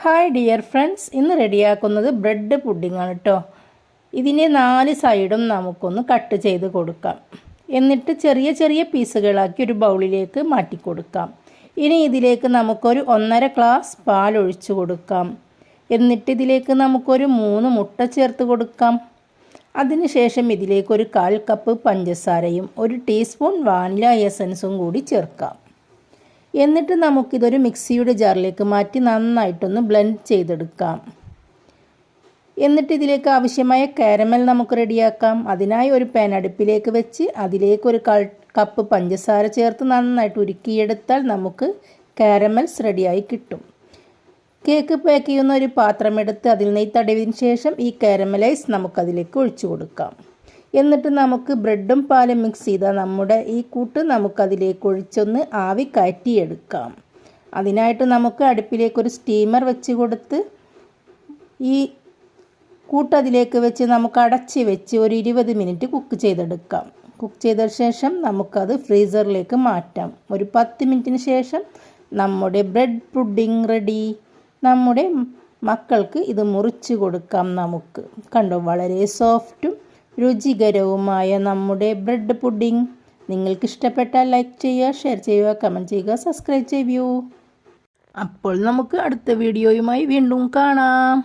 Hi dear friends, ഇന്ന് റെഡിയാക്കുന്നത് bread pudding ആണ് കേട്ടോ. ഇതിൻ്റെ 4 സൈഡും നമുക്കൊന്ന് കട്ട് ചെയ്ത് കൊടുക്കാം. എന്നിട്ട് ചെറിയ ചെറിയ പീസുകളാക്കി ഒരു ബൗളിലേക്ക് മാറ്റി കൊടുക്കാം. ഇനി ഇതിലേക്ക് നമുക്കൊരു 1.5 ഗ്ലാസ് പാൽ ഒഴിച്ചു കൊടുക്കാം. എന്നിട്ട് ഇതിലേക്ക് നമുക്കൊരു 3 മുട്ട ചേർത്ത് കൊടുക്കാം. അതിനുശേഷം ഇതിലേക്ക് ഒരു 1/4 കപ്പ് പഞ്ചസാരയും 1 ടീസ്പൂൺ വാനില എസൻസും കൂടി ചേർക്കാം. എന്നിട്ട് നമുക്കിതൊരു മിക്സിയുടെ ജാറിലേക്ക് മാറ്റി നന്നായിട്ടൊന്ന് ബ്ലെൻഡ് ചെയ്തെടുക്കാം. എന്നിട്ട് ഇതിലേക്ക് ആവശ്യമായ കാരമൽ നമുക്ക് റെഡിയാക്കാം. അതിനായി ഒരു പാൻ അടുപ്പിലേക്ക് വെച്ച് അതിലേക്ക് ഒരു 1/4 കപ്പ് പഞ്ചസാര ചേർത്ത് നന്നായിട്ട് ഉരുക്കിയെടുത്താൽ നമുക്ക് കാരമൽസ് റെഡിയായി കിട്ടും. കേക്ക് പാക്ക് ചെയ്യുന്ന ഒരു പാത്രമെടുത്ത് അതിൽ നെയ്യ് തടവിയതിന് ശേഷം ഈ കാരമലൈസ് നമുക്കതിലേക്ക് ഒഴിച്ചു കൊടുക്കാം. എന്നിട്ട് നമുക്ക് ബ്രെഡും പാലും മിക്സ് ചെയ്ത നമ്മുടെ ഈ കൂട്ട് നമുക്കതിലേക്ക് ഒഴിച്ചൊന്ന് ആവി കയറ്റിയെടുക്കാം. അതിനായിട്ട് നമുക്ക് അടുപ്പിലേക്കൊരു സ്റ്റീമർ വെച്ച് കൊടുത്ത് ഈ കൂട്ട് അതിലേക്ക് വെച്ച് നമുക്ക് അടച്ച് വെച്ച് ഒരു 20 മിനിറ്റ് കുക്ക് ചെയ്തെടുക്കാം. കുക്ക് ചെയ്ത ശേഷം നമുക്കത് ഫ്രീസറിലേക്ക് മാറ്റാം. ഒരു 10 മിനിറ്റിന് ശേഷം നമ്മുടെ ബ്രെഡ് പുഡിംഗ് റെഡി. നമ്മുടെ മക്കൾക്ക് ഇത് മുറിച്ച് കൊടുക്കാം. നമുക്ക് കണ്ടോ, വളരെ സോഫ്റ്റും രുചികരവുമായ നമ്മുടെ ബ്രെഡ് പുഡിംഗ്. നിങ്ങൾക്ക് ഇഷ്ടപ്പെട്ടാൽ ലൈക്ക് ചെയ്യുക, ഷെയർ ചെയ്യുക, കമൻറ്റ് ചെയ്യുക, സബ്സ്ക്രൈബ് ചെയ്യൂ. അപ്പോൾ നമുക്ക് അടുത്ത വീഡിയോയുമായി വീണ്ടും കാണാം.